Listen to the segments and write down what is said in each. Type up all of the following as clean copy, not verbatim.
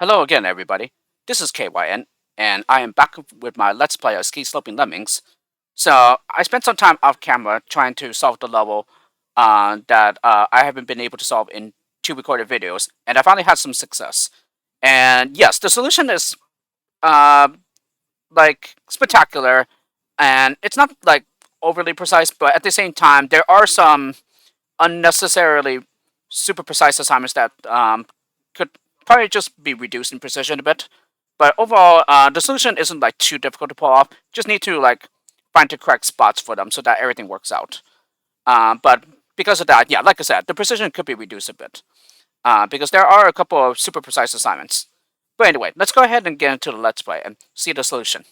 Hello again, everybody. This is KYN, and I am back with my Let's Play of Ski Sloping Lemmings. So, I spent some time off camera trying to solve the level that I haven't been able to solve in 2 recorded videos, and I finally had some success. And yes, the solution is, uh, spectacular, and it's not, overly precise, but at the same time, there are some unnecessarily super precise assignments that could probably just be reduced in precision a bit. But overall, the solution isn't too difficult to pull off. Just need to find the correct spots for them so that everything works out. But because of that, yeah, like I said, the precision could be reduced a bit because there are a couple of super precise assignments. But anyway, let's go ahead and get into the Let's Play and see the solution.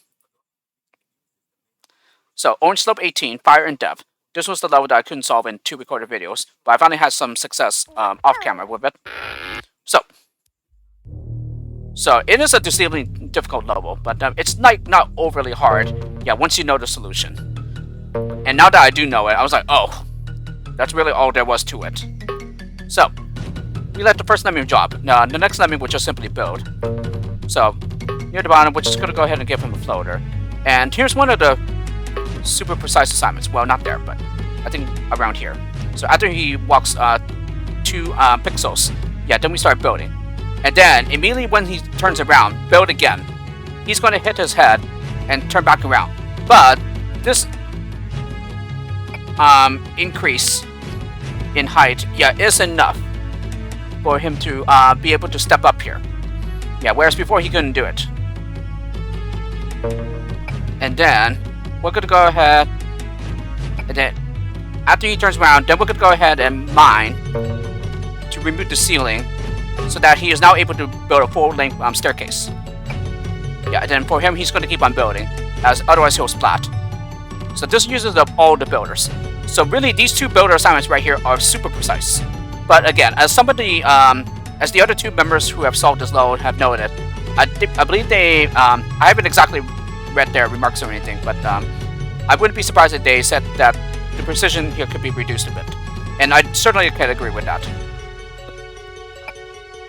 So, Orange Slope 18, Fire and Depth. This was the level that I couldn't solve in 2 recorded videos, but I finally had some success off camera with it. So it is a deceivingly difficult level, but it's not overly hard. Yeah, once you know the solution. And now that I do know it, I was like, oh, that's really all there was to it. So we let the first lemming drop. Now the next lemming will just simply build. So near the bottom, we're just gonna go ahead and give him a floater. And here's one of the super precise assignments. Well, not there, but I think around here. So after he walks 2 pixels, yeah, then we start building. And then immediately when he turns around, build again. He's going to hit his head and turn back around. But this increase in height, yeah, is enough for him to be able to step up here. Yeah, whereas before he couldn't do it. And then we're going to go ahead, and then after he turns around, then we're going to go ahead and mine to remove the ceiling so that he is now able to build a full-length staircase. Yeah, and then for him, he's going to keep on building, as otherwise he'll splat. So this uses up all the builders. So really, these 2 builder assignments right here are super precise. But again, as somebody, as the other 2 members who have solved this level have noted, I believe they, I haven't exactly read their remarks or anything, but I wouldn't be surprised if they said that the precision here could be reduced a bit. And I certainly can agree with that.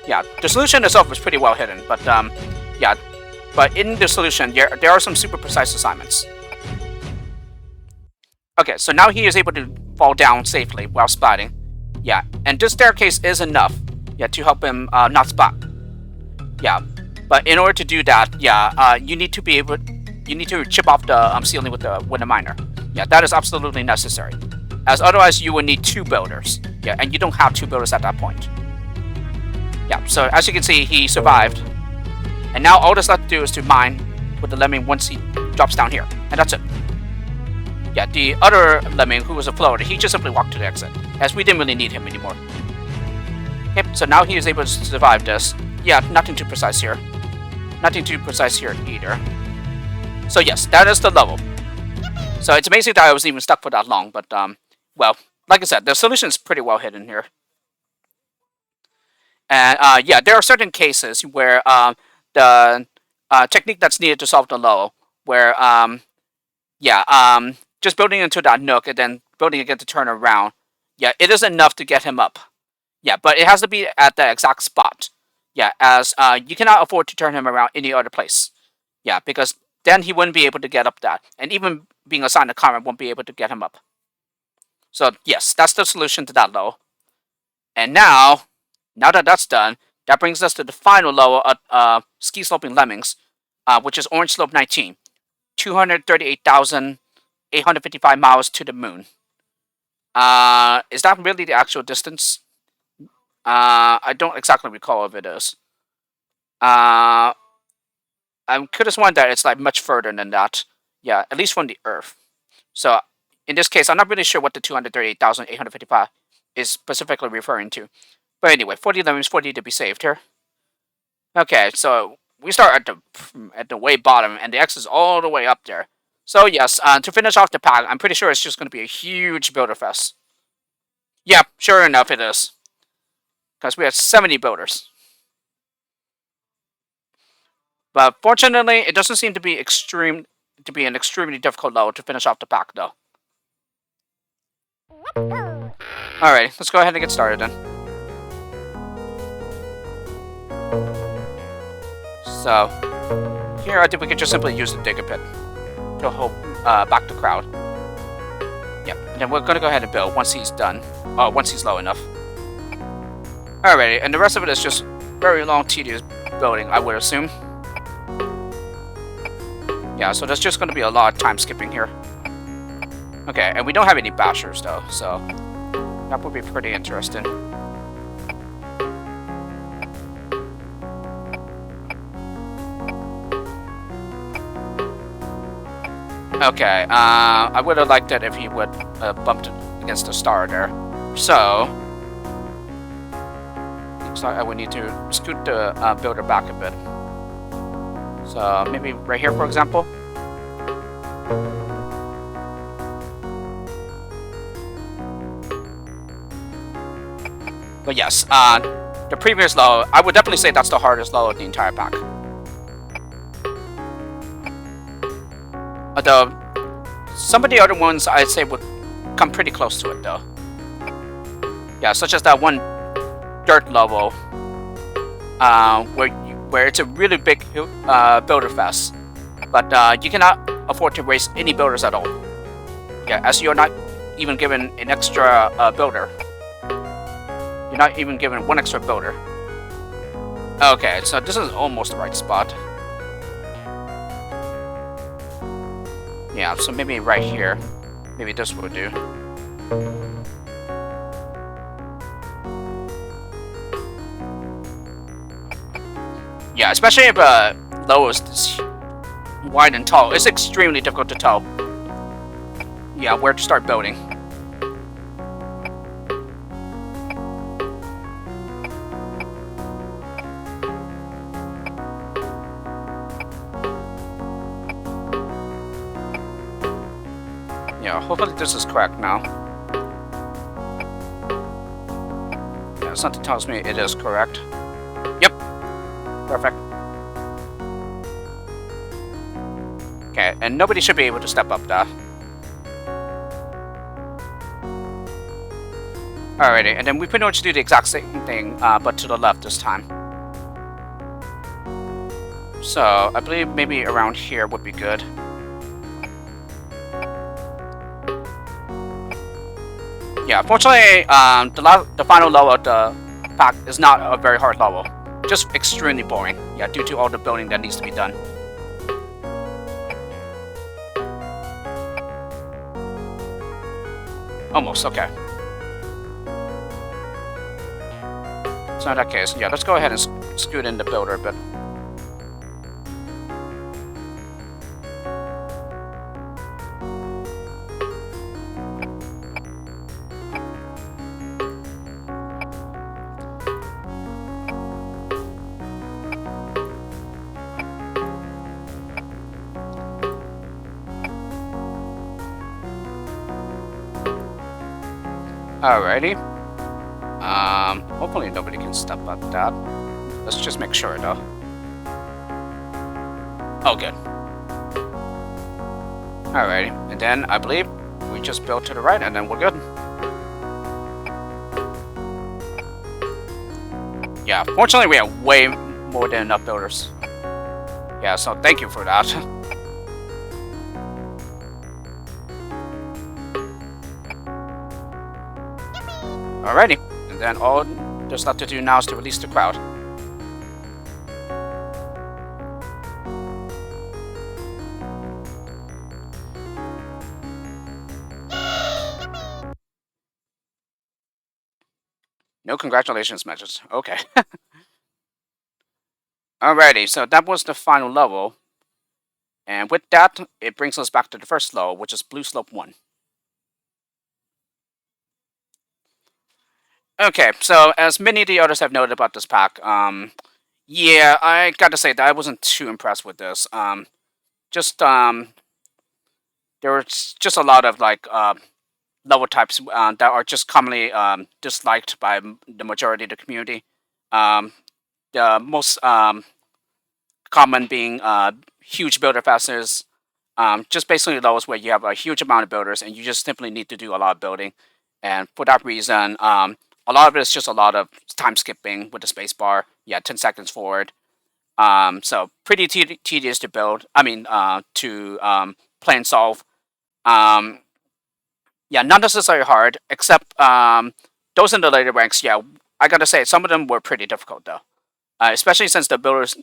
Yeah, the solution itself was pretty well hidden, but yeah, but in the solution, there are some super precise assignments. Okay, so now he is able to fall down safely while splatting. Yeah, and this staircase is enough, yeah, to help him not splat. Yeah, but in order to do that, yeah, you need to chip off the ceiling with a miner. Yeah, that is absolutely necessary, as otherwise you will need 2 builders. Yeah, and you don't have 2 builders at that point. Yeah, so as you can see, he survived. And now all that's left to do is to mine with the lemming once he drops down here. And that's it. Yeah, the other lemming, who was a floater, he just simply walked to the exit, as we didn't really need him anymore. Yep, so now he is able to survive this. Yeah, nothing too precise here. Nothing too precise here either. So yes, that is the level. So it's amazing that I was even stuck for that long, but well, like I said, the solution is pretty well hidden here. And yeah, there are certain cases where the technique that's needed to solve the level, where yeah, just building into that nook and then building again to turn around, yeah, it is enough to get him up. Yeah, but it has to be at the exact spot. Yeah, as you cannot afford to turn him around any other place. Yeah, because then he wouldn't be able to get up that, and even being assigned a comment won't be able to get him up. So yes, that's the solution to that level. And now that that's done, that brings us to the final level of Ski Sloping Lemmings, which is Orange Slope 19, 238,855 miles to the moon. Is that really the actual distance? I don't exactly recall if it is. I could have sworn that it's much further than that. Yeah, at least from the Earth. So in this case, I'm not really sure what the 238,855 is specifically referring to. But anyway, 40 lemmings, 40 to be saved here. Okay, so we start at the way bottom, and the X is all the way up there. So yes, to finish off the pack, I'm pretty sure it's just going to be a huge builderfest. Yeah, sure enough it is. Because we have 70 builders. But fortunately, it doesn't seem to be an extremely difficult level to finish off the pack, though. Alright, let's go ahead and get started then. So here I think we could just simply use the digger pit to hold back the crowd. Yep, and then we're gonna go ahead and build once he's done. Once he's low enough. Alrighty, and the rest of it is just very long, tedious building, I would assume. Yeah, so there's just gonna be a lot of time skipping here. Okay, and we don't have any bashers though, so that would be pretty interesting. Okay, I would have liked it if he would bumped against the star there. So, looks like I would need to scoot the builder back a bit. So maybe right here, for example. But yes, the previous low, I would definitely say that's the hardest low of the entire pack. Although, some of the other ones I'd say would come pretty close to it though. Yeah, such as that one dirt level, where it's a really big builderfest, but you cannot afford to waste any builders at all. Yeah, as you're not even given an extra builder. You're not even given one extra builder. Okay, so this is almost the right spot. Yeah, so maybe right here. Maybe this will do. Yeah, especially if low is wide and tall. It's extremely difficult to tell. Yeah, where to start building. Yeah, hopefully this is correct now. Yeah, something tells me it is correct. Yep. Perfect. Okay, and nobody should be able to step up there. Alrighty, and then we pretty much do the exact same thing, but to the left this time. So, I believe maybe around here would be good. Yeah, fortunately, the final level of the pack is not a very hard level. Just extremely boring. Yeah, due to all the building that needs to be done. Almost, okay. So in that case, yeah, let's go ahead and scoot in the builder a bit. Alrighty. Hopefully nobody can step up that. Let's just make sure though. Oh, good. Alrighty, and then I believe we just build to the right and then we're good. Yeah, fortunately we have way more than enough builders. Yeah, so thank you for that. Alrighty, and then all there's left to do now is to release the crowd. No congratulations messages. Okay. Alrighty, so that was the final level. And with that, it brings us back to the first level, which is Blue Slope 1. Okay, so as many of the others have noted about this pack, yeah, I gotta say that I wasn't too impressed with this. There was just a lot of like level types that are just commonly disliked by the majority of the community. Um, the most common being huge builder fasters. Just basically those where you have a huge amount of builders and you just simply need to do a lot of building. And for that reason, a lot of it is just a lot of time skipping with the space bar. Yeah, 10 seconds forward. So pretty tedious to build. I mean, to play and solve. Um, yeah, not necessarily hard, except those in the later ranks. Yeah, I gotta say some of them were pretty difficult though, especially since the builder's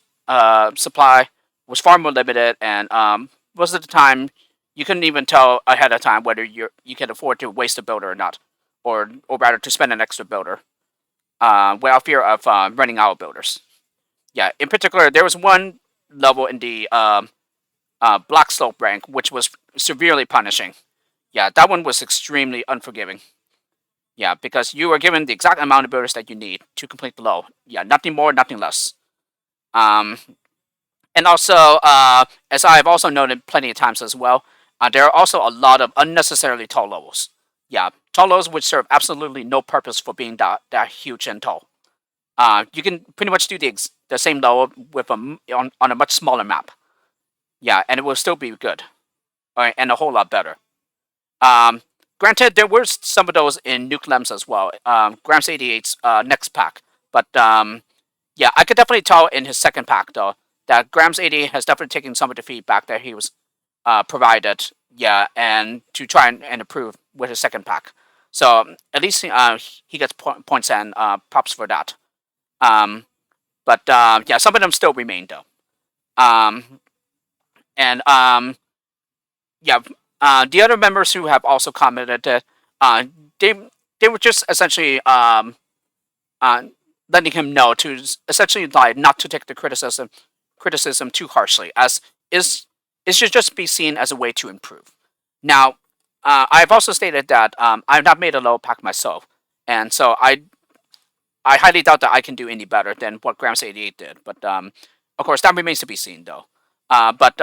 supply was far more limited, and most of the time you couldn't even tell ahead of time whether you can afford to waste a builder or not, or rather to spend an extra builder, without fear of running out of builders. Yeah, in particular, there was one level in the black slope rank which was severely punishing. Yeah, that one was extremely unforgiving. Yeah, because you were given the exact amount of builders that you need to complete the low. Yeah, nothing more, nothing less. Um, and also, as I've also noted plenty of times as well, there are also a lot of unnecessarily tall levels. Yeah, tall levels which serve absolutely no purpose for being that huge and tall. You can pretty much do the same level with on a much smaller map. Yeah, and it will still be good, and a whole lot better. Um, Granted, there were some of those in Nuke Lems as well. Grams 88's next pack, but yeah, I could definitely tell in his second pack though that Grams 88 has definitely taken some of the feedback that he was provided. Yeah, and to try and improve with his second pack. So at least he gets points and props for that. Um, but yeah, some of them still remain though. Um, and yeah, the other members who have also commented that they they were just essentially uh, letting him know to essentially like not to take the criticism too harshly, as is it should just be seen as a way to improve. Now, I've also stated that I've not made a low pack myself, and so I highly doubt that I can do any better than what Grams 88 did. But of course, that remains to be seen, though. But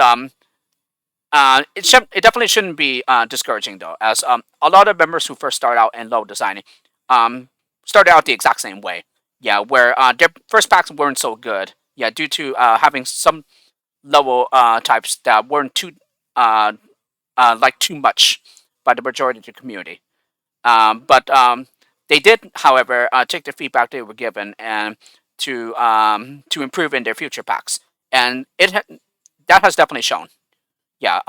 it definitely shouldn't be discouraging though, as a lot of members who first start out in low designing um, started out the exact same way. Yeah, where their first packs weren't so good. Yeah, due to having some level types that weren't too uh, like too much by the majority of the community. But they did, however, take the feedback they were given and to improve in their future packs, and that has definitely shown. Yeah,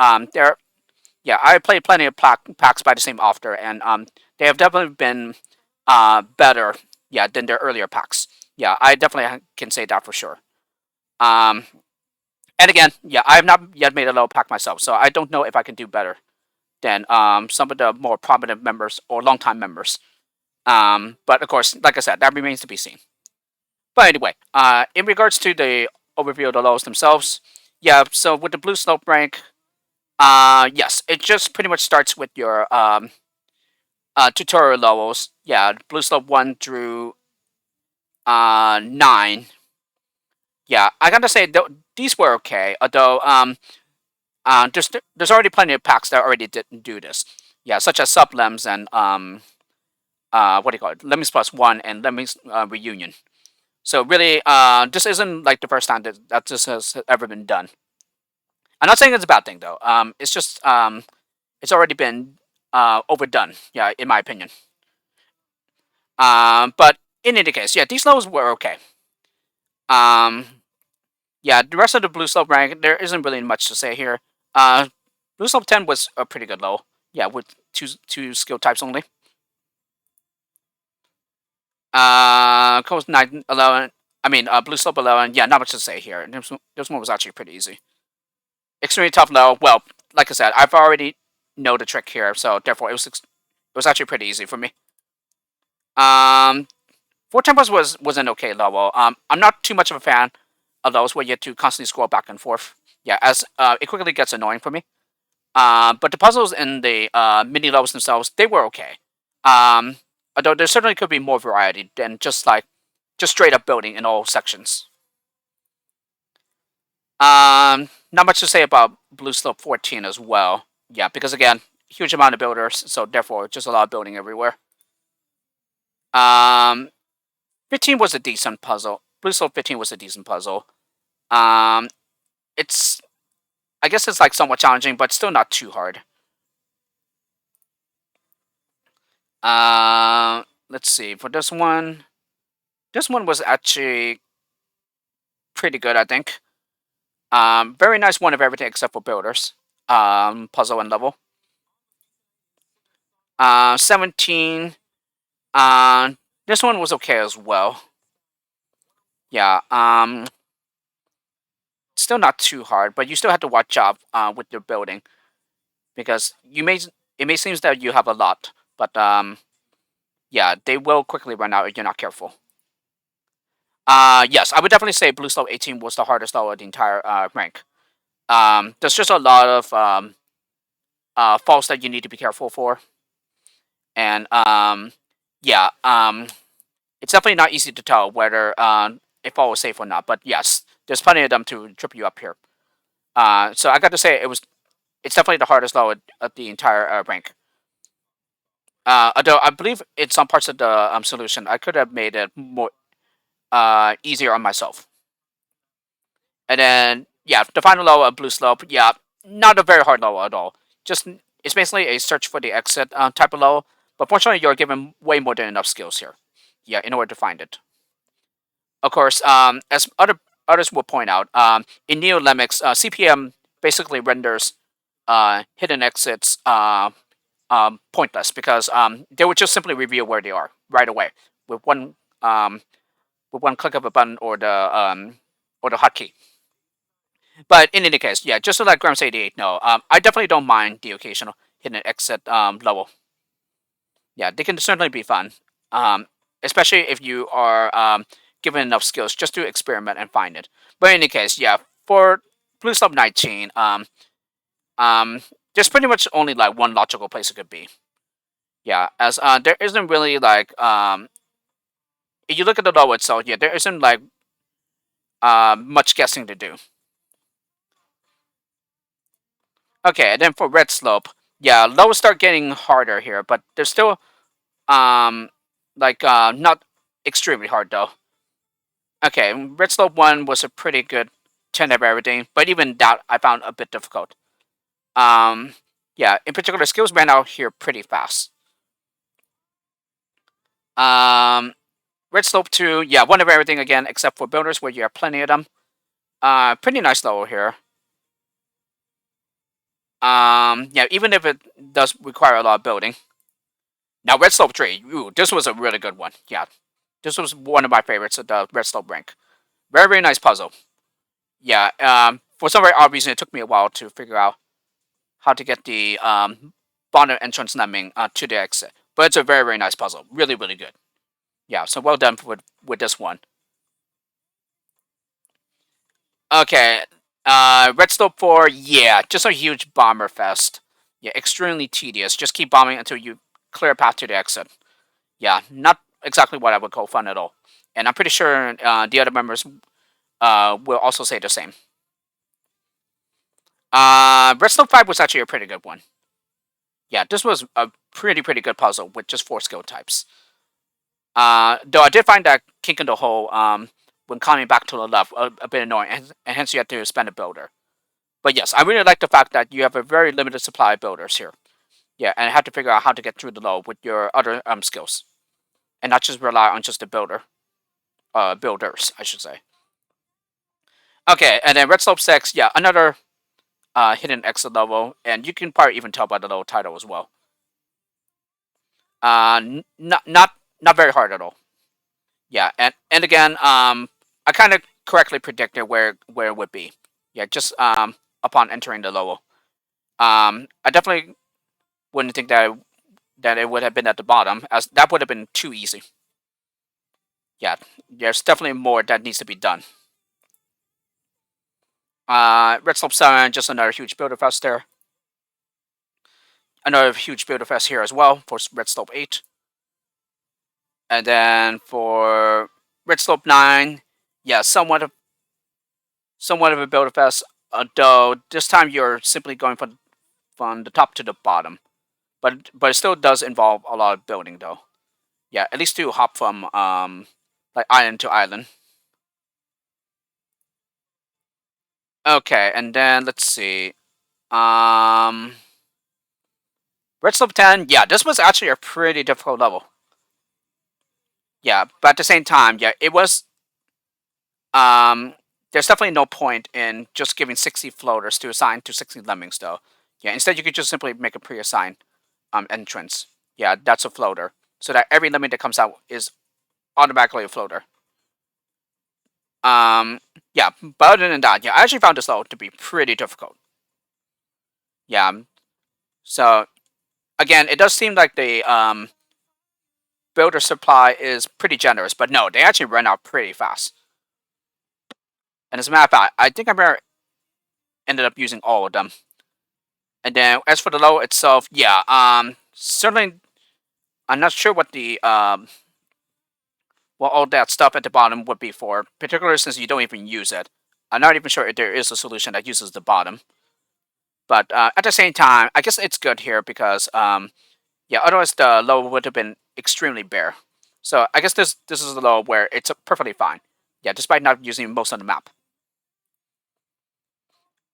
yeah, I played plenty of packs by the same author, and they have definitely been better, yeah, than their earlier packs. Yeah, I definitely can say that for sure. Um, and again, yeah, I have not yet made a low pack myself, so I don't know if I can do better than some of the more prominent members or longtime members. But of course, like I said, that remains to be seen. But anyway, in regards to the overview of the lows themselves, yeah, so with the blue slope rank, yes, it just pretty much starts with your tutorial levels. Yeah, Blue Slope 1 through 9. Yeah, I gotta say, these were okay, although there's already plenty of packs that already didn't do this. Yeah, such as Sublems and what do you call it? Lemmings Plus 1 and Lemmings Reunion. So really, this isn't like the first time that this has ever been done. I'm not saying it's a bad thing though. It's just it's already been overdone. Yeah, in my opinion. But in any case, yeah, these levels were okay. Um, yeah, the rest of the Blue Slope rank, there isn't really much to say here. Blue Slope 10 was a pretty good low. Yeah, with two skill types only. Coast 9, 11. I mean, Blue Slope 11. Yeah, not much to say here. This one was actually pretty easy. Extremely tough low. Well, like I said, I've already know the trick here, so therefore it was actually pretty easy for me. Um, Four Tempers was an okay level. I'm not too much of a fan of those where you have to constantly scroll back and forth. Yeah, as it quickly gets annoying for me. But the puzzles in the mini levels themselves, they were okay. Um, Although there certainly could be more variety than just straight up building in all sections. Not much to say about Blue Slope 14 as well. Yeah, because again, huge amount of builders, so therefore just a lot of building everywhere. Um, 15 was a decent puzzle. Blue Slope 15 was a decent puzzle. Um, it's I guess it's like somewhat challenging, but still not too hard. Let's see for this one. This one was actually pretty good, I think. Very nice one of everything except for builders. Puzzle and level. 17. Uh, this one was okay as well. Yeah. Still not too hard, but you still have to watch out with your building because it may seem that you have a lot, but yeah, they will quickly run out if you're not careful. Yes, I would definitely say Blue Slope 18 was the hardest level of the entire rank. There's just a lot of faults that you need to be careful for, and yeah, it's definitely not easy to tell whether a fall was safe or not. But yes, there's plenty of them to trip you up here. So I got to say it's definitely the hardest level of the entire rank. Although I believe in some parts of the solution, I could have made it more easier on myself. And then yeah, the final level of Blue Slope, yeah, not a very hard level at all. Just it's basically a search for the exit type of level. But fortunately, you're given way more than enough skills here. Yeah, in order to find it. Of course, as others will point out, in Neo Lemmings, CPM basically renders hidden exits pointless because they would just simply reveal where they are right away with um, one click of a button or the hotkey. But in any case, yeah, just to let Grams88 know, I definitely don't mind the occasional hidden exit level. Yeah, they can certainly be fun, um, especially if you are given enough skills just to experiment and find it. But in any case, yeah, for Blue Sub 19, um, there's pretty much only like one logical place it could be. Yeah, as there isn't really like if you look at the level itself, yeah, there isn't like much guessing to do. Okay, and then for Red Slope, yeah, levels start getting harder here, but they're still um like not extremely hard though. Okay, Red Slope 1 was a pretty good 10 of everything, but even that I found a bit difficult. Um, yeah, in particular, skills ran out here pretty fast. Um, Red Slope 2, yeah, 1 of everything again, except for builders where you have plenty of them. Pretty nice level here. Yeah, even if it does require a lot of building. Now, Red Slope 3, ooh, this was a really good one. Yeah, this was one of my favorites at the Red Slope rank. Very, very nice puzzle. Yeah, for some very odd reason, it took me a while to figure out how to get the bottom entrance lemming to the exit. But it's a very, very nice puzzle. Really, really good. Yeah, so well done with this one. Okay, Red Slope 4, yeah, just a huge bomber fest. Yeah, extremely tedious. Just keep bombing until you clear a path to the exit. Yeah, not exactly what I would call fun at all. And I'm pretty sure the other members will also say the same. Red Slope 5 was actually a pretty good one. Yeah, this was a pretty good puzzle with just 4 skill types. Though I did find that kink in the hole when climbing back to the left a bit annoying, and hence you have to spend a builder. But yes, I really like the fact that you have a very limited supply of builders here. Yeah, and have to figure out how to get through the low with your other skills, and not just rely on just the builders, I should say. Okay, and then Red Slope 6, yeah, another hidden exit level, and you can probably even tell by the little title as well. Not very hard at all. Yeah, and again, I kind of correctly predicted where it would be. Yeah, just upon entering the level. I definitely wouldn't think that it would have been at the bottom, as that would have been too easy. Yeah, there's definitely more that needs to be done. Red Slope 7, just another huge builder fest there. Another huge builder fest here as well for Red Slope 8. And then for Red Slope 9, yeah, somewhat of a builder fest, though this time you're simply going from the top to the bottom. But it still does involve a lot of building though. Yeah, at least to hop from like island to island. Okay, and then let's see. Um Red Slope 10, yeah, this was actually a pretty difficult level. Yeah, but at the same time, yeah, it was there's definitely no point in just giving 60 floaters to assign to 60 lemmings, though. Yeah, instead you could just simply make a pre-assigned entrance. Yeah, that's a floater, so that every lemming that comes out is automatically a floater. Um, yeah, but other than that, yeah, I actually found this level to be pretty difficult. Yeah, so again, it does seem like the builder supply is pretty generous, but no, they actually run out pretty fast. And as a matter of fact, I think I ended up using all of them. And then as for the level itself, yeah, certainly I'm not sure what the what all that stuff at the bottom would be for, particularly since you don't even use it. I'm not even sure if there is a solution that uses the bottom. But at the same time, I guess it's good here because yeah, otherwise the level would have been extremely bare. So I guess this is the level where it's perfectly fine. Yeah, despite not using most of the map.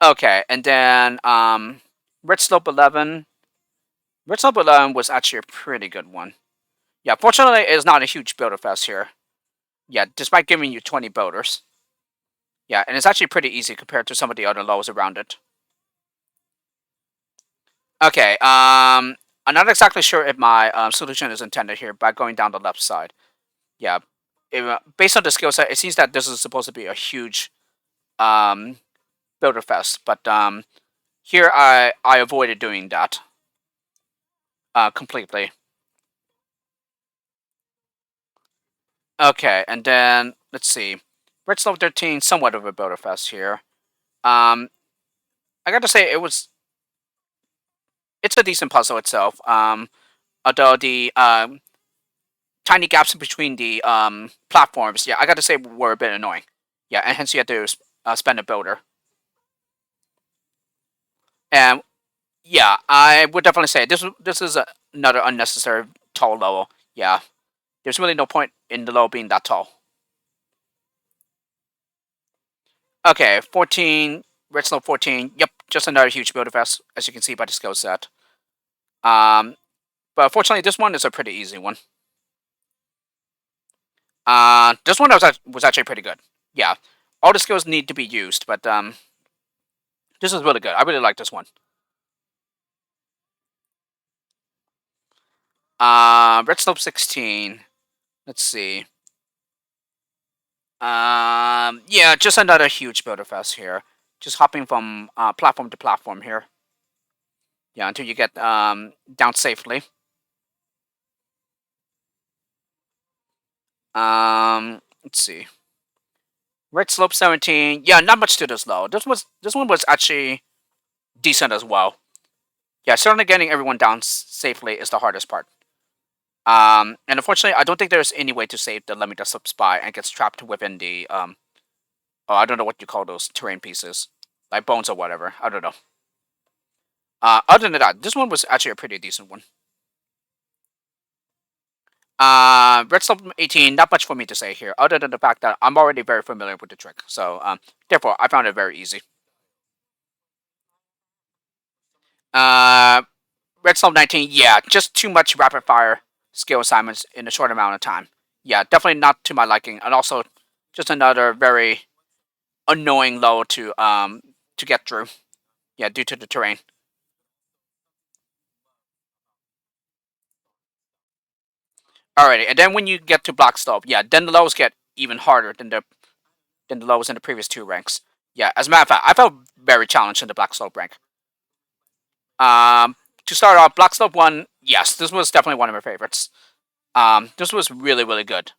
Okay, and then Red Slope 11. Red Slope 11 was actually a pretty good one. Yeah, fortunately, it's not a huge builder fest here. Yeah, despite giving you 20 builders. Yeah, and it's actually pretty easy compared to some of the other levels around it. Okay, I'm not exactly sure if my solution is intended here by going down the left side. Yeah, based on the skill set, it seems that this is supposed to be a huge um, builder fest, but here I avoided doing that completely. Okay, and then let's see, Red Slope 13, somewhat of a builder fest here. Um, I got to say it's a decent puzzle itself. Although the tiny gaps between the platforms, yeah, I got to say were a bit annoying. Yeah, and hence you had to spend a builder. And yeah, I would definitely say this is another unnecessary tall level. Yeah, there's really no point in the level being that tall. Okay, 14, Red Snow 14. Yep, just another huge builder fest, as you can see by the skill set. Um, but fortunately, this one is a pretty easy one. This one was actually pretty good. Yeah, all the skills need to be used, but this is really good. I really like this one. Red Slope 16. Let's see. Yeah, just another huge builder fest here. Just hopping from platform to platform here. Yeah, until you get down safely. Let's see. Red Slope 17. Yeah, not much to this though. This one was actually decent as well. Yeah, certainly getting everyone down safely is the hardest part. And unfortunately, I don't think there's any way to save the Lemming that slips by and gets trapped within the oh, I don't know what you call those terrain pieces, like bones or whatever. I don't know. Other than that, this one was actually a pretty decent one. Redstone 18, not much for me to say here, other than the fact that I'm already very familiar with the trick. So, therefore, I found it very easy. Uh, Redstone 19, yeah, just too much rapid fire skill assignments in a short amount of time. Yeah, definitely not to my liking, and also just another very annoying level to get through. Yeah, due to the terrain. Alrighty, and then when you get to Black Slope, yeah, then the levels get even harder than the levels in the previous two ranks. Yeah, as a matter of fact, I felt very challenged in the Black Slope rank. To start off, Black Slope 1, yes, this was definitely one of my favorites. This was really, really good.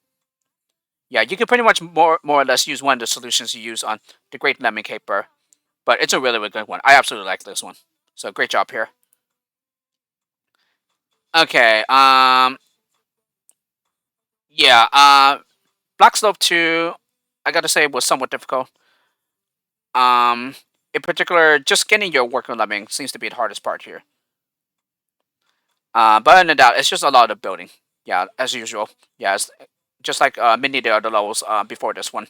Yeah, you can pretty much more or less use one of the solutions you use on the Great Lemming Caper, but it's a really, really good one. I absolutely like this one. So great job here. Okay, yeah, Black Slope 2, I gotta say, was somewhat difficult. Um, in particular, just getting your working lemming seems to be the hardest part here. But other than that, it's just a lot of building. Yeah, as usual. Yeah, it's just like many of the other levels before this one.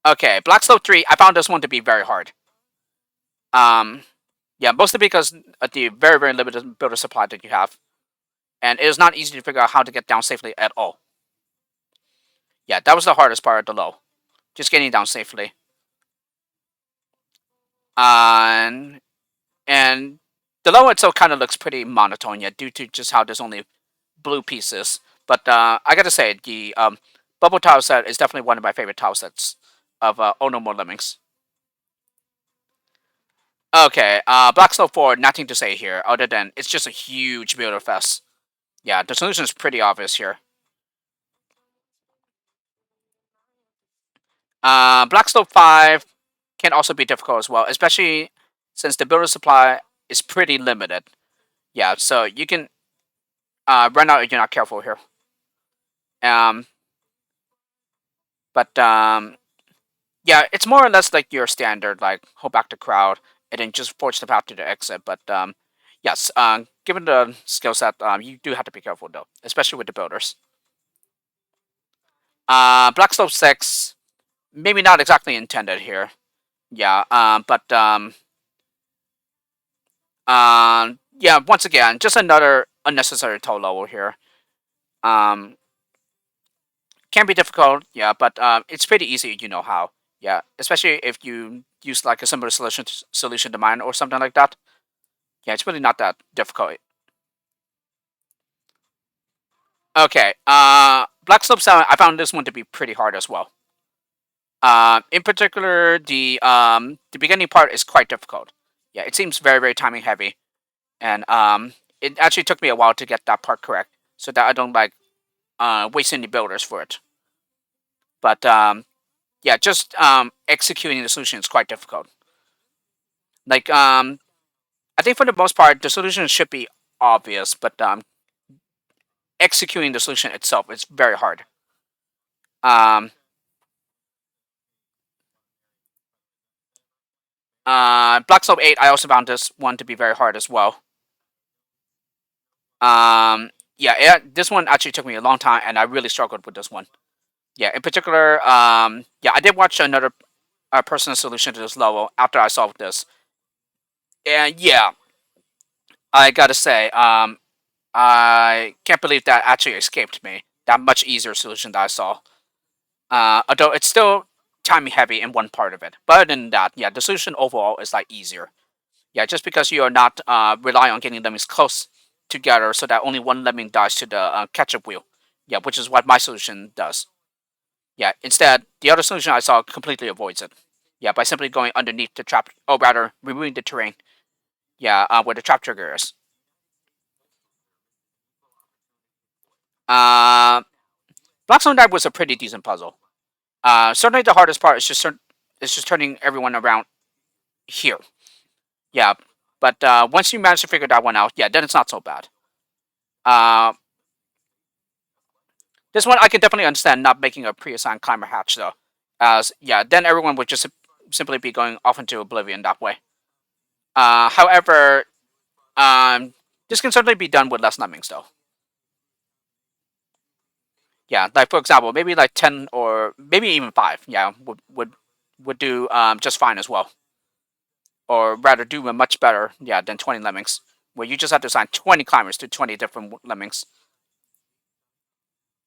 Okay, Black Slope 3, I found this one to be very hard. Um, yeah, mostly because of the very, very limited builder supply that you have. And it is not easy to figure out how to get down safely at all. Yeah, that was the hardest part of the low. Just getting down safely. And the low itself kind of looks pretty monotone, yeah, due to just how there's only blue pieces. But I gotta say, the bubble tile set is definitely one of my favorite tile sets of Oh No More Lemmings. Okay, Black Snow 4, nothing to say here, other than it's just a huge builder fest. Yeah, the solution is pretty obvious here. Black Snow 5 can also be difficult as well, especially since the builder supply is pretty limited. Yeah, so you can run out if you're not careful here. Um, but yeah, it's more or less like your standard, like hold back the crowd and then just force the path to the exit. But yes, given the skill set, you do have to be careful though, especially with the builders. Black Slope 6, maybe not exactly intended here. Yeah, yeah, once again, just another unnecessary toe level here. Um, can be difficult, yeah, but it's pretty easy, you know how. Yeah, especially if you use like a similar solution to mine or something like that. Yeah, it's really not that difficult. Okay, Black Slope 7, I found this one to be pretty hard as well. In particular, the beginning part is quite difficult. Yeah, it seems very very timing heavy, and it actually took me a while to get that part correct, so that I don't like waste any builders for it. But yeah, just executing the solution is quite difficult. Like I think for the most part, the solution should be obvious, but executing the solution itself is very hard. Um, Black Slope 8, I also found this one to be very hard as well. Yeah, this one actually took me a long time, and I really struggled with this one. Yeah, in particular, yeah, I did watch another personal solution to this level after I solved this, and yeah, I gotta say, I can't believe that actually escaped me. That much easier solution that I saw. Although it's still time heavy in one part of it, but other than that, yeah, the solution overall is like easier. Yeah, just because you are not relying on getting lemmings close together so that only one lemming dies to the catch-up wheel. Yeah, which is what my solution does. Yeah, instead, the other solution I saw completely avoids it. Yeah, by simply going underneath the trap, or rather, removing the terrain. Yeah, where the trap trigger is. Uh, Blackstone Dive was a pretty decent puzzle. Certainly the hardest part is just turning everyone around here. Yeah, but once you manage to figure that one out, yeah, then it's not so bad. Uh, this one I can definitely understand not making a pre-assigned climber hatch though, as yeah, then everyone would just simply be going off into oblivion that way. However, this can certainly be done with less lemmings though. Yeah, like for example, maybe like 10 or maybe even 5. Yeah, would do just fine as well, or rather do much better. Yeah, than 20 lemmings, where you just have to assign 20 climbers to 20 different lemmings.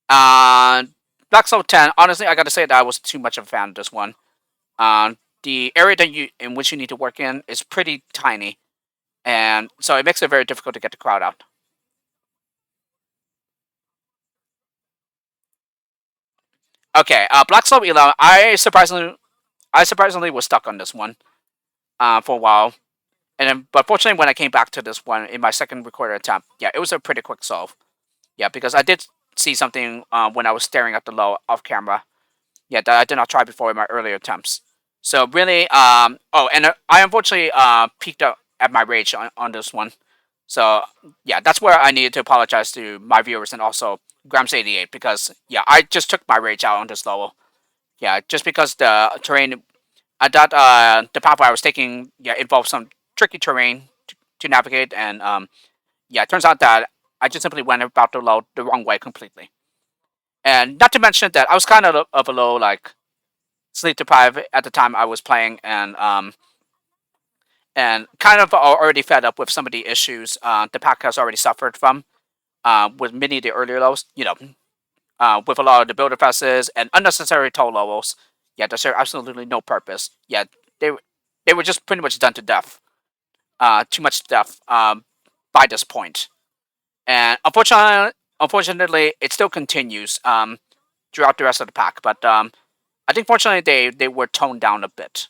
Uh, Black Soul 10. Honestly, I got to say that I was too much of a fan of this one. The area that you in which you need to work in is pretty tiny, and so it makes it very difficult to get the crowd out. Okay, Black Soul 11. I surprisingly was stuck on this one for a while, and then but fortunately when I came back to this one in my second recorded attempt, yeah, it was a pretty quick solve. Yeah, because I did see something when I was staring at the low off camera. Yeah, that I did not try before in my earlier attempts. So really, oh, and I unfortunately peaked out at my rage on this one. So yeah, that's where I needed to apologize to my viewers and also Grams88 because yeah, I just took my rage out on this level. Yeah, just because the terrain I thought the path I was taking yeah involved some tricky terrain to navigate and yeah, it turns out that I just simply went about the load the wrong way completely. And not to mention that I was kind of a low like sleep deprived at the time I was playing, and kind of already fed up with some of the issues the pack has already suffered from with many of the earlier lows. You know, with a lot of the builderfests and unnecessary toll levels. Yeah, that serve absolutely no purpose. Yeah, they they were just pretty much done to death. Too much death by this point. And unfortunately, it still continues throughout the rest of the pack. But I think fortunately they were toned down a bit.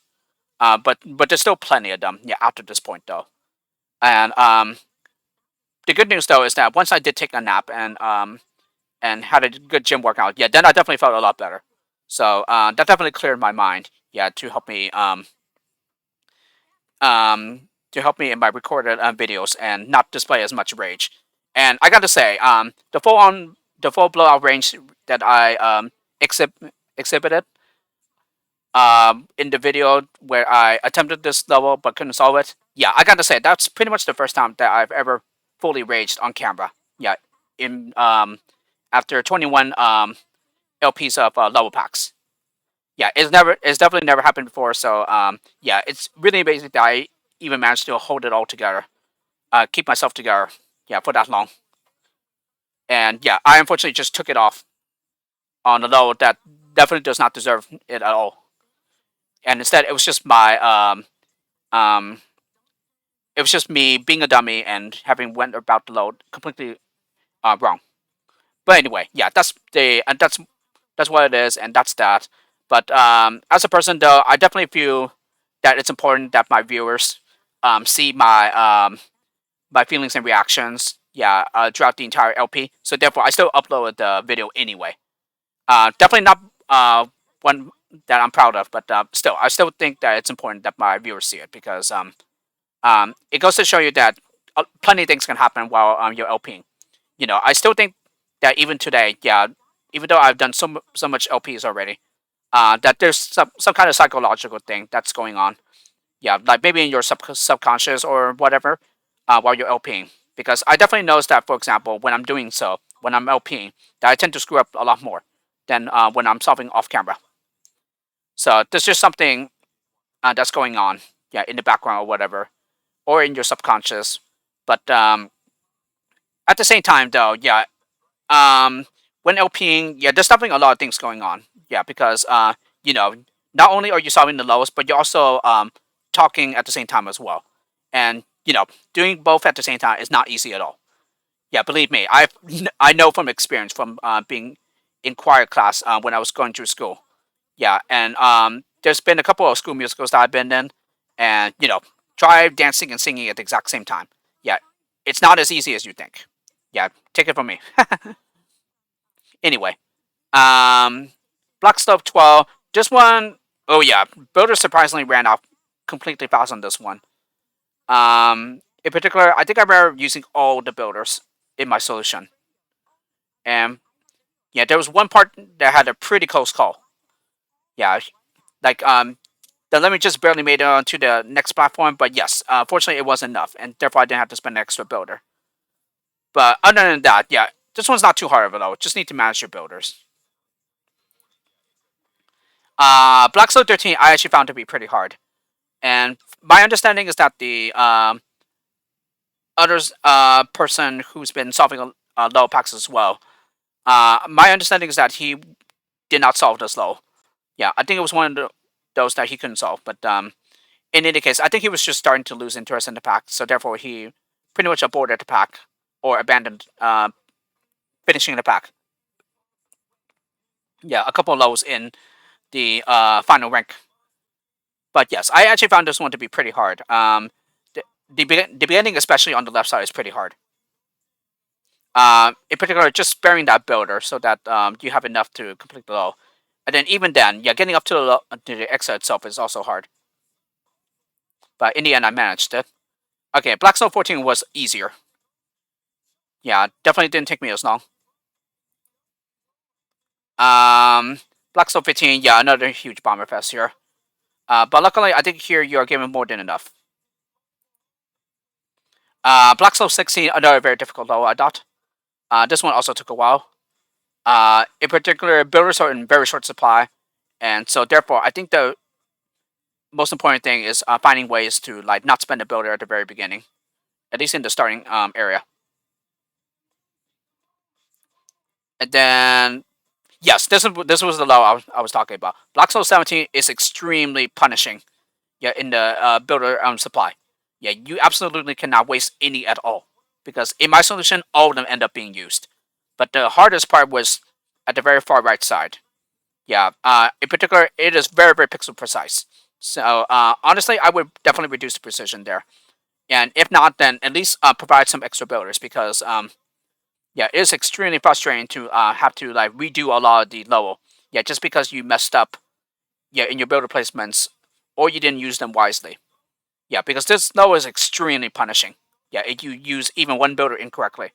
But there's still plenty of them. Yeah, after this point though. And the good news though is that once I did take a nap and had a good gym workout, yeah, then I definitely felt a lot better. So that definitely cleared my mind. Yeah, to help me in my recorded videos and not display as much rage. And I got to say, the full blowout range that I exhibited in the video where I attempted this level but couldn't solve it. Yeah, I got to say that's pretty much the first time that I've ever fully raged on camera. Yeah, in after 21 LPs of level packs. Yeah, it's definitely never happened before. So yeah, it's really amazing that I even managed to hold it all together, keep myself together. Yeah, for that long. And yeah, I unfortunately just took it off on a level that definitely does not deserve it at all. And instead, um, it was just me being a dummy and having went about the load completely wrong. But anyway, yeah, that's what it is, and that's that. But as a person, though, I definitely feel that it's important that my viewers see my feelings and reactions. Yeah, throughout the entire LP. So therefore, I still uploaded the video anyway. Definitely not one that I'm proud of, but still, I still think that it's important that my viewers see it because it goes to show you that plenty of things can happen while you're LPing. You know, I still think that even today, yeah, even though I've done so much LPs already, that there's some kind of psychological thing that's going on. Yeah, like maybe in your subconscious or whatever, while you're LPing. Because I definitely notice that, for example, when I'm LPing, that I tend to screw up a lot more than when I'm solving off camera. So there's just something that's going on, yeah, in the background or whatever, or in your subconscious. But at the same time, though, yeah, um, when LPing, yeah, there's definitely a lot of things going on. Yeah, because you know, not only are you solving the lowest, but you're also talking at the same time as well. And doing both at the same time is not easy at all. Yeah, believe me, I know from experience from being in choir class when I was going through school. Yeah, and there's been a couple of school musicals that I've been in, and try dancing and singing at the exact same time. Yeah, it's not as easy as you think. Yeah, take it from me. Anyway, um, Black Stove 12. This one, oh yeah, Builder surprisingly ran off completely fast on this one. In particular, I think I remember using all the builders in my solution, and yeah, there was one part that had a pretty close call. Yeah, like the lemon just barely made it onto the next platform, but yes, fortunately it wasn't enough, and therefore I didn't have to spend an extra builder. But other than that, yeah, this one's not too hard of a though. Just need to manage your builders. Black Stone 13, I actually found to be pretty hard, and my understanding is that the others person who's been solving low packs as well. My understanding is that he did not solve this low. Yeah, I think it was one of those that he couldn't solve. But in any case, I think he was just starting to lose interest in the pack, so therefore he pretty much aborted the pack or abandoned finishing the pack. Yeah, a couple of lows in the final rank. But yes, I actually found this one to be pretty hard. The beginning, especially on the left side, is pretty hard. In particular, just sparing that builder so that you have enough to complete the low. And then even then, yeah, getting up to the exit itself is also hard. But in the end, I managed it. Okay, Black Snow 14 was easier. Yeah, definitely didn't take me as long. Um, Black Snow 15, yeah, another huge bomber fest here. But luckily, I think here you are given more than enough. Black Snow 16, another very difficult low, I thought. This one also took a while. In particular, builders are in very short supply, and so therefore, I think the most important thing is finding ways to like not spend a builder at the very beginning, at least in the starting area. And then Yes, this was the low I was talking about. Black Slope 17 is extremely punishing. Yeah, in the builder supply. Yeah, you absolutely cannot waste any at all because in my solution, all of them end up being used. But the hardest part was at the very far right side. Yeah, in particular, it is very very pixel precise. So honestly, I would definitely reduce the precision there. And if not, then at least provide some extra builders because yeah, it is extremely frustrating to have to like redo a lot of the level. Yeah, just because you messed up, yeah, in your builder placements or you didn't use them wisely. Yeah, because this level is extremely punishing. Yeah, if you use even one builder incorrectly.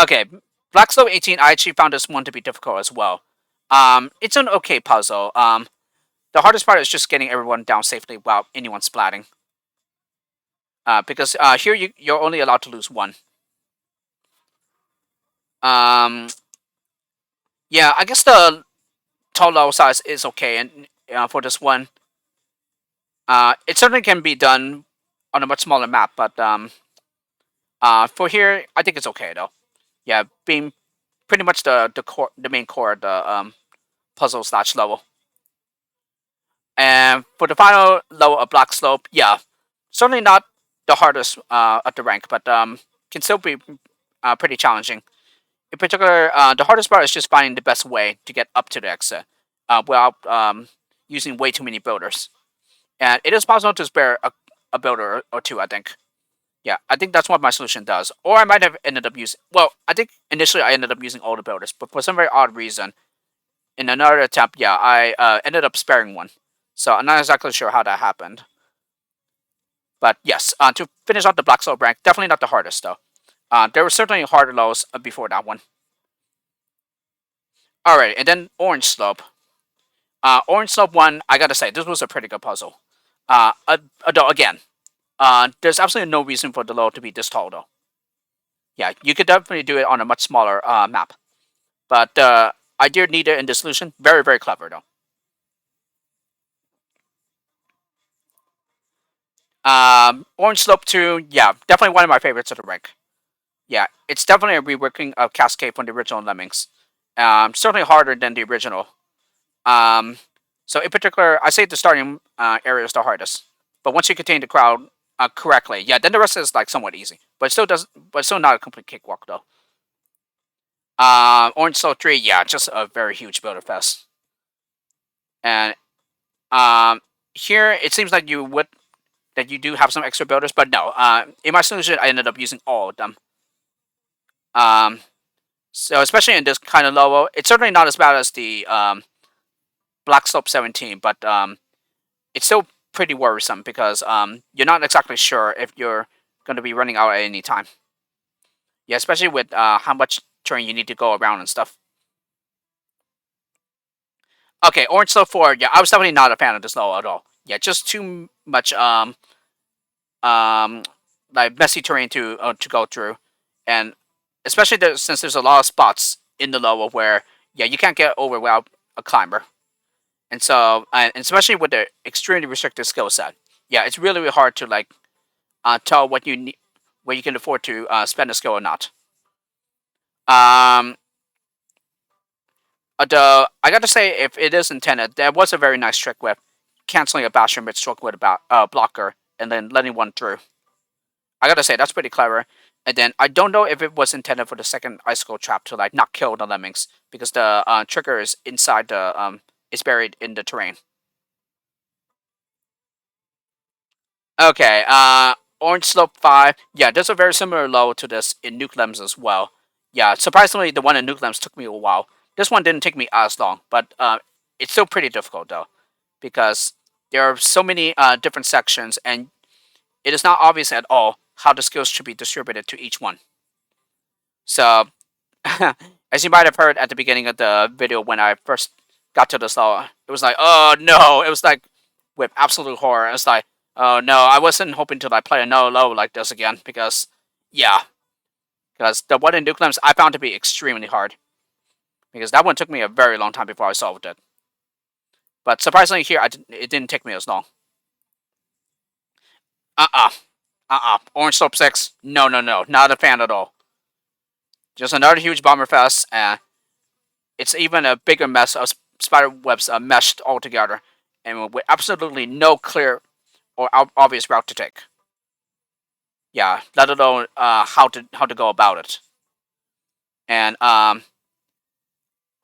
Okay, Black Slope 18, I actually found this one to be difficult as well. It's an okay puzzle. The hardest part is just getting everyone down safely without anyone splatting. Because here you're only allowed to lose one. Um, yeah, I guess the tall level size is okay, and for this one, it certainly can be done on a much smaller map. But for here, I think it's okay though. Yeah, being pretty much the main core of the puzzle slash level. And for the final level of Black Slope, yeah, certainly not the hardest at the rank, but can still be pretty challenging. In particular, the hardest part is just finding the best way to get up to the exit without using way too many builders. And it is possible to spare a builder or two, I think. Yeah, I think that's what my solution does. Or I might have ended up using. Well, I think initially I ended up using all the builders, but for some very odd reason, in another attempt, yeah, I ended up sparing one. So I'm not exactly sure how that happened. But yes, to finish off the Black Soul rank, definitely not the hardest though. There were certainly harder lows before that one. Alright, and then Orange Slope. Orange Slope 1, I gotta say, this was a pretty good puzzle. Though, again, there's absolutely no reason for the low to be this tall though. Yeah, you could definitely do it on a much smaller map. But idea needed in the solution, very, very clever though. Orange Slope 2, yeah, definitely one of my favorites of the rank. Yeah, it's definitely a reworking of Cascade from the original Lemmings. Certainly harder than the original. Um, so in particular, I say the starting area is the hardest. But once you contain the crowd correctly, yeah, then the rest is like somewhat easy. But still not a complete cakewalk though. Orange Slope 3, yeah, just a very huge builder fest. And um, here it seems like you do have some extra builders, but no. In my solution, I ended up using all of them. Um, so especially in this kind of level, it's certainly not as bad as the Black Slope 17, but it's still pretty worrisome because you're not exactly sure if you're going to be running out at any time. Yeah, especially with how much terrain you need to go around and stuff. Okay, Orange Slope 4, yeah, I was definitely not a fan of this level at all. Yeah, just too much um like messy terrain to go through, and especially since there's a lot of spots in the level where yeah you can't get over without a climber, and so and especially with the extremely restricted skill set, yeah, it's really, really hard to like tell what you need, where you can afford to spend a skill or not. Um, the I gotta say, if it is intended, there was a very nice trick with canceling a bastion mid stroke with a blocker and then letting one through. I gotta say that's pretty clever. And then I don't know if it was intended for the second icicle trap to like not kill the lemmings because the trigger is inside the is buried in the terrain. Okay, Orange Slope 5. Yeah, there's a very similar low to this in Nuke Lems as well. Yeah, surprisingly, the one in Nuke Lems took me a while. This one didn't take me as long, but it's still pretty difficult though because there are so many different sections and it is not obvious at all how the skills should be distributed to each one. So, as you might have heard at the beginning of the video when I first got to this level, it was like, oh no! It was like with absolute horror. It's like, oh no! I wasn't hoping to like play another level like this again because, yeah, because the one in Nuke Lamps I found to be extremely hard because that one took me a very long time before I solved it. But surprisingly, here it didn't take me as long. Orange Slope 6. No, no, no, not a fan at all. Just another huge bomber fest, and it's even a bigger mess of spider webs meshed all together, and with absolutely no clear or obvious route to take. Yeah, let alone how to go about it. And I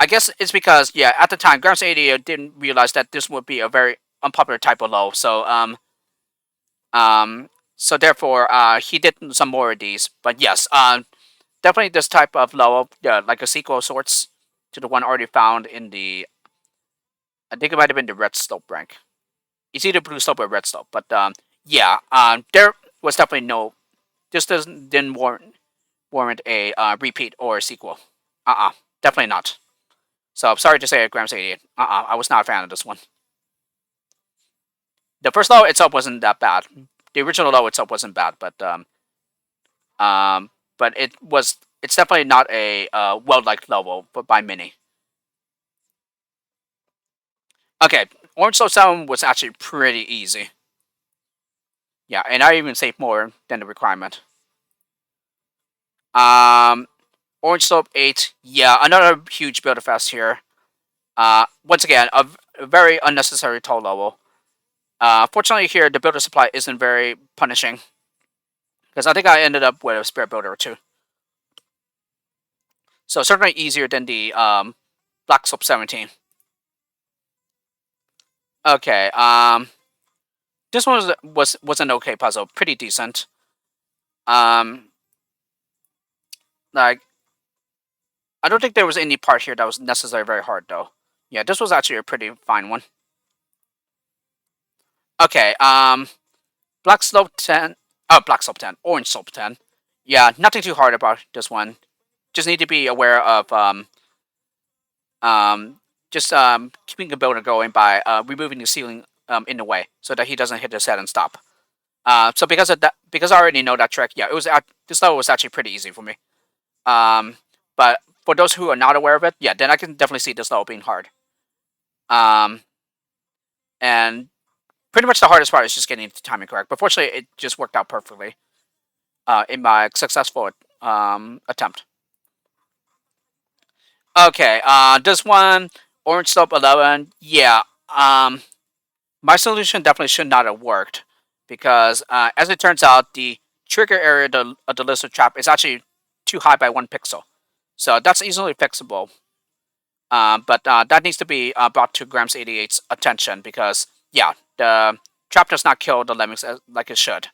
guess it's because yeah, at the time, Grams 80 didn't realize that this would be a very unpopular type of low. Um, so therefore, he did some more of these. But yes, definitely this type of low, yeah, like a sequel of sorts to the one already found in the. I think it might have been the red slope rank. It's either blue slope or red slope. But yeah, there was definitely no. This doesn't didn't warrant a repeat or a sequel. Definitely not. So I'm sorry to say, Grams 88. I was not a fan of this one. The first low itself wasn't that bad. The original low itself wasn't bad, um, but it was. It's definitely not a well-liked level, but by many. Okay, Orange Slope 7 was actually pretty easy. Yeah, and I even saved more than the requirement. Um, Orange Slope 8, yeah, another huge builder fest here. Once again, a very unnecessary toll level. Fortunately here, the builder supply isn't very punishing. Because I think I ended up with a spare builder or two. So certainly easier than the Black Slope 17. Okay, this one was an okay puzzle, pretty decent. Um, like I don't think there was any part here that was necessarily very hard though. Yeah, this was actually a pretty fine one. Okay, Black Slope 10. Oh, Black Slope 10. Orange Slope 10. Yeah, nothing too hard about this one. Just need to be aware of um, just keeping the builder going by removing the ceiling in the way so that he doesn't hit the set and stop. So because of that, because I already know that trick, yeah, it was this level was actually pretty easy for me. But for those who are not aware of it, yeah, then I can definitely see this level being hard. Um, and pretty much the hardest part is just getting the timing correct. But fortunately, it just worked out perfectly in my successful attempt. Okay, this one, Orange Slope 11, yeah, my solution definitely should not have worked because, as it turns out, the trigger area of the lizard trap is actually too high by 1 pixel. So that's easily fixable. But that needs to be brought to Grams 88's attention because, yeah, the trap does not kill the lemmings like it should.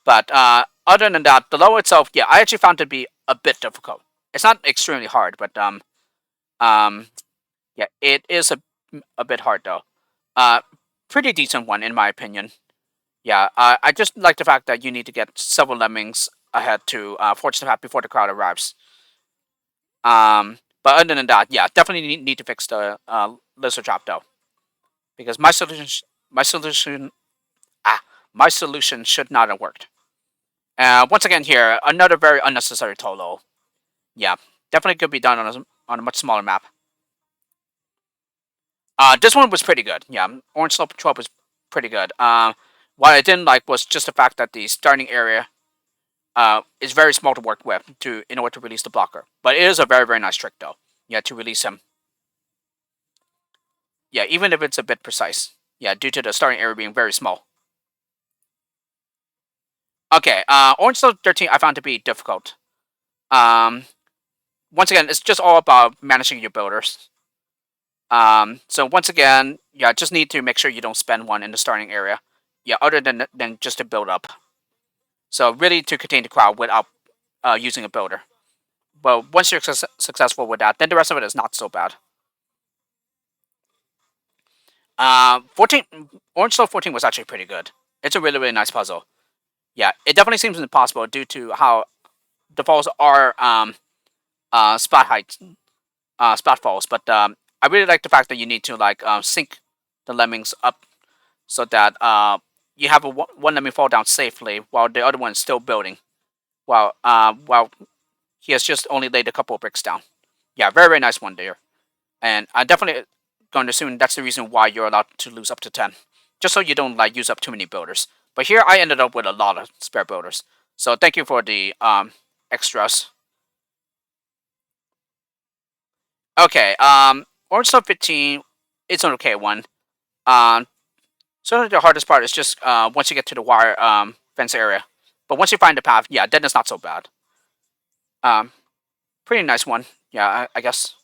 But other than that, the low itself, yeah, I actually found it to be a bit difficult. It's not extremely hard, but yeah, it is a bit hard though. Uh, Pretty decent one in my opinion. Yeah, I just like the fact that you need to get several lemmings ahead to forge the path before the crowd arrives. But other than that, yeah, definitely need to fix the lizard trap though, because my solution, ah, my solution should not have worked. Once again, here another very unnecessary Tolo. Yeah, definitely could be done on a much smaller map. This one was pretty good. Yeah, Orange Slope 12 was pretty good. What I didn't like was just the fact that the starting area is very small to work with in order to release the blocker. But it is a very nice trick though. Yeah, to release him. Yeah, even if it's a bit precise. Yeah, due to the starting area being very small. Okay, Orange Slope 13 I found to be difficult. Um, Once again, it's just all about managing your builders. So once again, yeah, just need to make sure you don't spend one in the starting area. Yeah, other than just to build up. So really to contain the crowd without using a builder. But once you're successful with that, then the rest of it is not so bad. 14 Orange Slope 14 was actually pretty good. It's a really nice puzzle. Yeah, it definitely seems impossible due to how the falls are spot height, spot falls. But I really like the fact that you need to like sync the lemmings up so that you have one lemming fall down safely while the other one is still building, while he has just only laid a couple of bricks down. Yeah, very nice one there. And I'm definitely going to assume that's the reason why you're allowed to lose up to 10, just so you don't like use up too many builders. But here I ended up with a lot of spare builders. So thank you for the extras. Okay, Orange Snow 15, it's an okay one. Um, Certainly the hardest part is just once you get to the wire fence area. But once you find the path, yeah, then it's not so bad. Um, Pretty nice one. Yeah, I guess.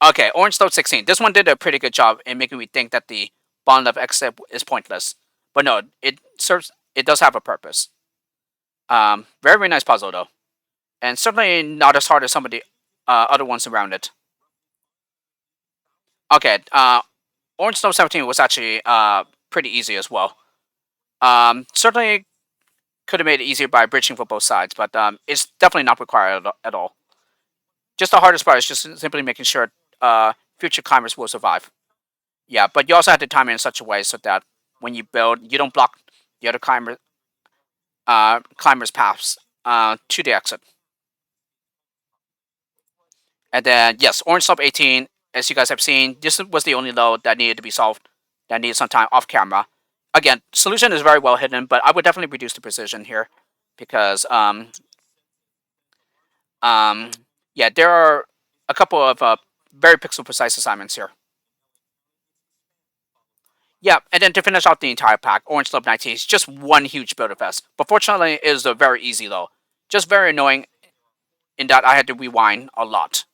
Okay, Orange Snow 16. This one did a pretty good job in making me think that the bond of X step is pointless. But no, it serves. It does have a purpose. Very very nice puzzle though, and certainly not as hard as some of the other ones around it. Okay, Orange Snow 17 was actually pretty easy as well. Certainly could have made it easier by bridging for both sides, but it's definitely not required at all. Just the hardest part is just simply making sure future climbers will survive. Yeah, but you also have to time it in such a way so that when you build, you don't block the other climbers' paths to the exit. And then yes, Orange Sub 18, as you guys have seen, this was the only load that needed to be solved, that needed some time off camera. Again, solution is very well hidden, but I would definitely reduce the precision here because um yeah, there are a couple of very pixel precise assignments here. Yeah, and then to finish out the entire pack, Orange Club 19 is just one huge builder fest. But fortunately, it is a very easy though. Just very annoying in that I had to rewind a lot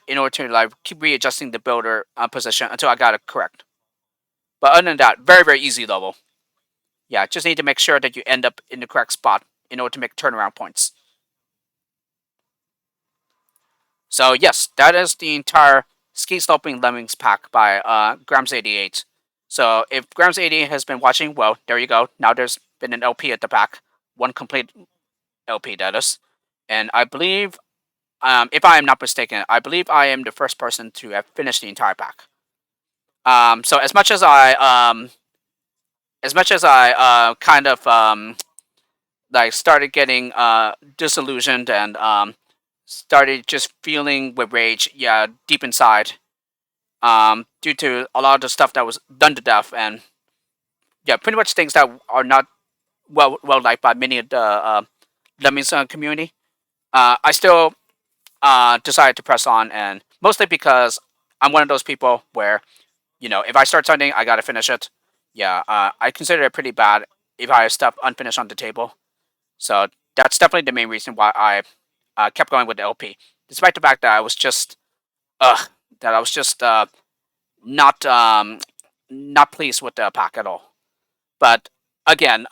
in order to like keep readjusting the builder position until I got it correct. But other than that, very very easy level. Yeah, just need to make sure that you end up in the correct spot in order to make turnaround points. So yes, that is the entire Ski Sloping Lemmings pack by Grams88. So if Grams88 has been watching, well, there you go. Now there's been an LP at the back, one complete LP that is, and I believe, if I am not mistaken, I believe I am the first person to have finished the entire pack. So as much as I kind of like started getting disillusioned and started just feeling with rage, yeah, deep inside, due to a lot of the stuff that was done to death, and yeah, pretty much things that are not well liked by many of the Lemmings community. I still decided to press on, and mostly because I'm one of those people where if I start something, I gotta finish it. Yeah, I consider it pretty bad if I have stuff unfinished on the table. So that's definitely the main reason why I kept going with the LP, despite the fact that I was just ugh, that I was just not not pleased with the pack at all. But again,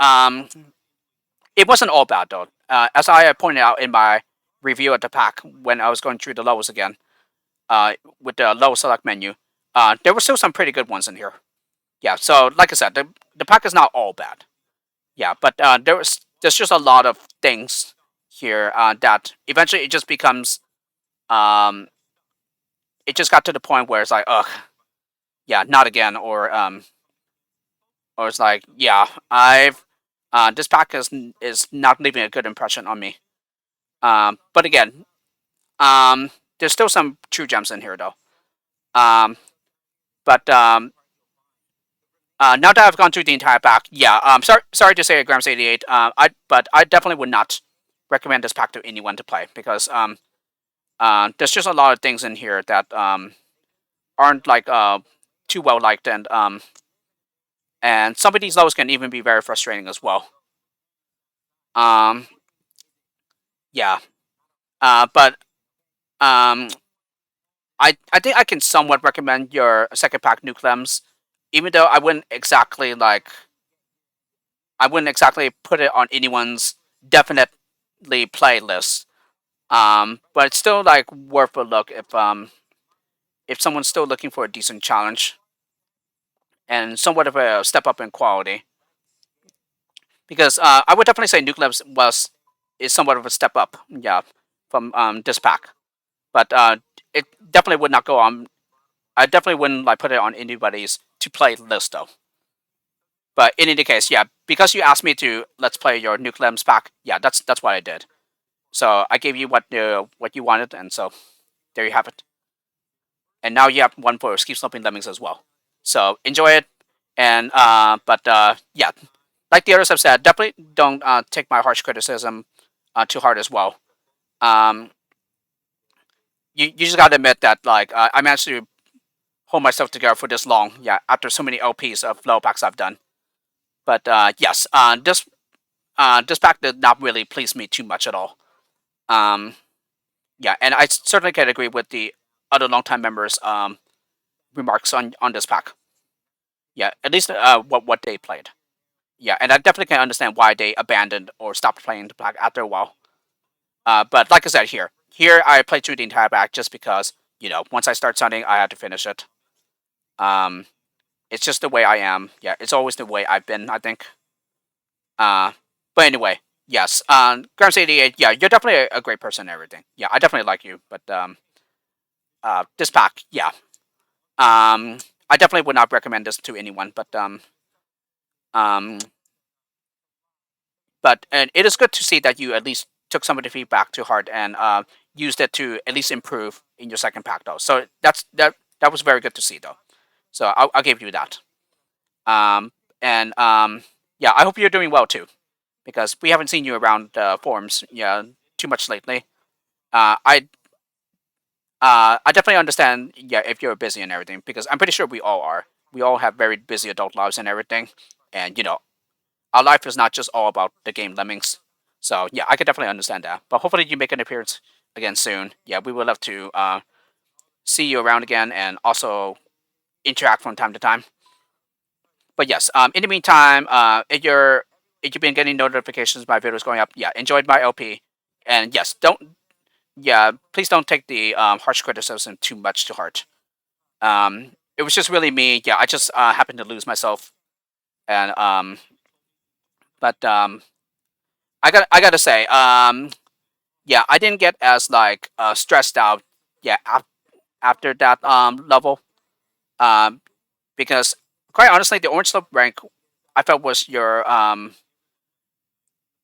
it wasn't all bad though. As I pointed out in my review of the pack when I was going through the levels again, with the low select menu, there were still some pretty good ones in here. Yeah, so like I said, the pack is not all bad. Yeah, but there's just a lot of things here that eventually it just becomes um, it just got to the point where it's like, ugh, yeah, not again, or it's like, yeah, I've this pack is not leaving a good impression on me. But again, there's still some true gems in here though. Um, but Now that I've gone through the entire pack, yeah, sorry to say, Grams 88. I definitely would not recommend this pack to anyone to play because there's just a lot of things in here that aren't like too well liked, and some of these levels can even be very frustrating as well. Um, yeah, but um, I think I can somewhat recommend your second pack Nuke Lems, even though I wouldn't exactly put it on anyone's definitely playlist. But it's still like worth a look if someone's still looking for a decent challenge and somewhat of a step up in quality. Because I would definitely say Nuke Labs was is somewhat of a step up, yeah, from this pack. But it definitely would not go on. I definitely wouldn't like put it on anybody's to play list though. But in any case, yeah, because you asked me to let's play your Nuke Labs pack, yeah, that's what I did. So I gave you what you wanted, and so there you have it. And now you have one for Ski Sloping Lemmings as well. So enjoy it, and yeah, like the others have said, definitely don't take my harsh criticism too hard as well. Um, you just gotta admit that like I managed to hold myself together for this long. Yeah, after so many LPs of low packs I've done. But yes, this pack did not really please me too much at all. Um, yeah, and I certainly can agree with the other longtime members' remarks on this pack. Yeah, at least what they played. Yeah, and I definitely can understand why they abandoned or stopped playing the pack after a while. But like I said, here I played through the entire pack just because once I start something, I had to finish it. Um, it's just the way I am. Yeah, it's always the way I've been, I think. Uh, but anyway, yes. Grams88, yeah, you're definitely a great person and everything. Yeah, I definitely like you. But this pack, yeah. I definitely would not recommend this to anyone. Um, but and it is good to see that you at least took some of the feedback to heart and used it to at least improve in your second pack, though. So that was very good to see, though. So I'll give you that. Um, and yeah, I hope you're doing well too, because we haven't seen you around forums, yeah, too much lately. Uh, I I definitely understand, yeah, if you're busy and everything, because I'm pretty sure we all are. We all have very busy adult lives and everything, and our life is not just all about the game Lemmings. So yeah, I could definitely understand that. But hopefully you make an appearance again soon. Yeah, we would love to see you around again and also interact from time to time. But yes, in the meantime, if you've been getting notifications my videos going up, yeah, enjoyed my LP, and yes, don't yeah, please don't take the harsh criticism too much to heart. It was just really me. Yeah, I just happened to lose myself, and but I gotta say, yeah, I didn't get as like stressed out. Yeah, after that level, um, because quite honestly, the orange slope rank I felt was your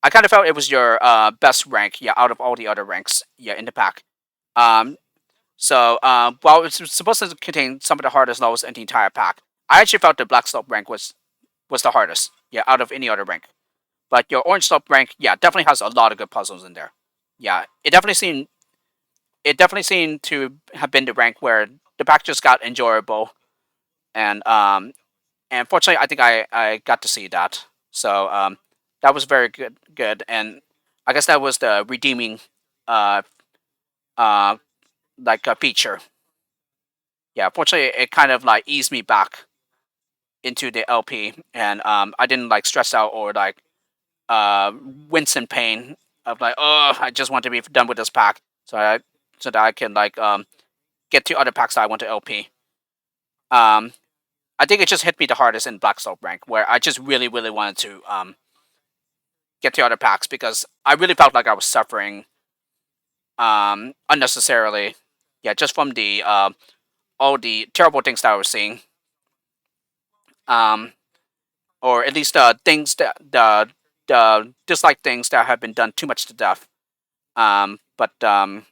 I kind of felt it was your best rank. Yeah, out of all the other ranks. Yeah, in the pack. Um, so while it's supposed to contain some of the hardest levels in the entire pack, I actually felt the black slope rank was the hardest. Yeah, out of any other rank. But your orange slope rank, yeah, definitely has a lot of good puzzles in there. Yeah, it definitely seemed to have been the rank where the pack just got enjoyable, and fortunately, I think I got to see that. So that was very good, and I guess that was the redeeming uh uh like a feature. Yeah, fortunately, it kind of like eased me back into the LP, and I didn't like stress out or like wince in pain of like, oh, I just want to be done with this pack, so that I can like get to other packs that I want to LP. Um, I think it just hit me the hardest in Black Soap rank, where I just really, really wanted to get to other packs because I really felt like I was suffering unnecessarily. Yeah, just from the all the terrible things that I was seeing, um, or at least things that the dislike things that have been done too much to death. But um,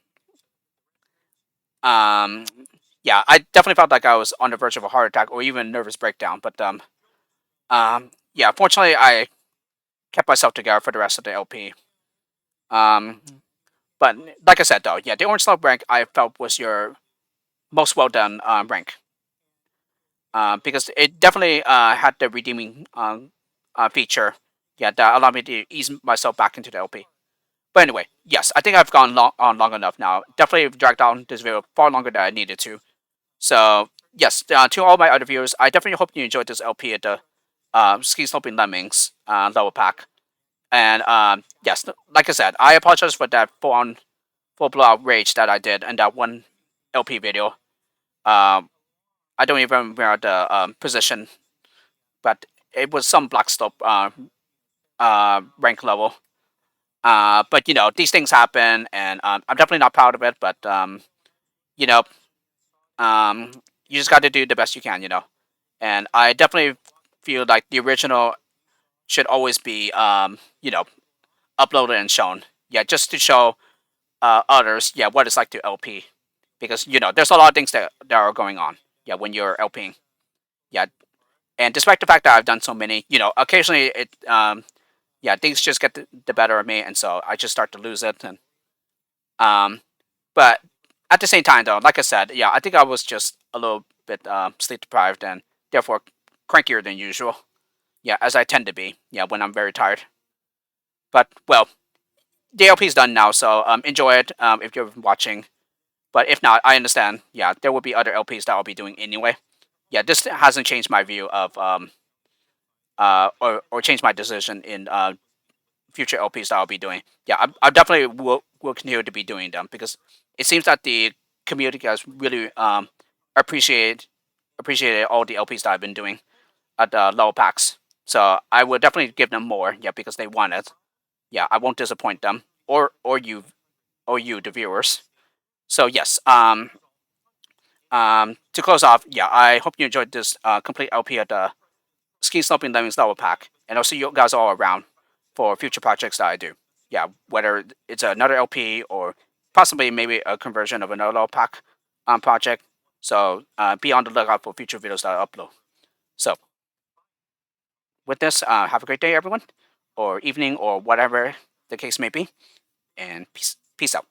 yeah, I definitely felt like I was on the verge of a heart attack or even nervous breakdown. But yeah, fortunately, I kept myself together for the rest of the LP. Um, but like I said, though, yeah, the Orange Slope rank I felt was your most well done rank, because it definitely had the redeeming feature. Yeah, that allowed me to ease myself back into the LP. But anyway, yes, I think I've gone on long enough now. Definitely dragged on this video far longer than I needed to. So yes, to all my other viewers, I definitely hope you enjoyed this LP at the Ski Sloping Lemmings lower pack. And yes, like I said, I apologize for that full blowout rage that I did in that one LP video. Um, I don't even remember the position, but it was some black slope rank level. But these things happen, and I'm definitely not proud of it. But you know, um, you just got to do the best you can. And I definitely feel like the original should always be uploaded and shown. Yeah, just to show others, yeah, what it's like to LP, because there's a lot of things that are going on. Yeah, when you're LPing. Yeah, And despite the fact that I've done so many, occasionally yeah, things just get the better of me, and so I just start to lose it. And um, but at the same time, though, like I said, yeah, I think I was just a little bit sleep deprived and therefore crankier than usual. Yeah, as I tend to be. Yeah, when I'm very tired. But well, the LP's done now, so enjoy it if you're watching. But if not, I understand. Yeah, there will be other LPs that I'll be doing anyway. Yeah, this hasn't changed my view of or changed my decision in future LPs that I'll be doing. Yeah, I definitely will continue to be doing them because it seems that the community has really appreciated all the LPs that I've been doing at the lower packs. So I will definitely give them more. Yeah, because they want it. Yeah, I won't disappoint them or you the viewers. So yes, to close off, yeah, I hope you enjoyed this complete LP at the Ski Sloping Lemmings level pack, and I'll see you guys all around for future projects that I do. Yeah, whether it's another LP or possibly maybe a conversion of another level pack project. So be on the lookout for future videos that I upload. So with this, have a great day, everyone, or evening, or whatever the case may be, and peace out.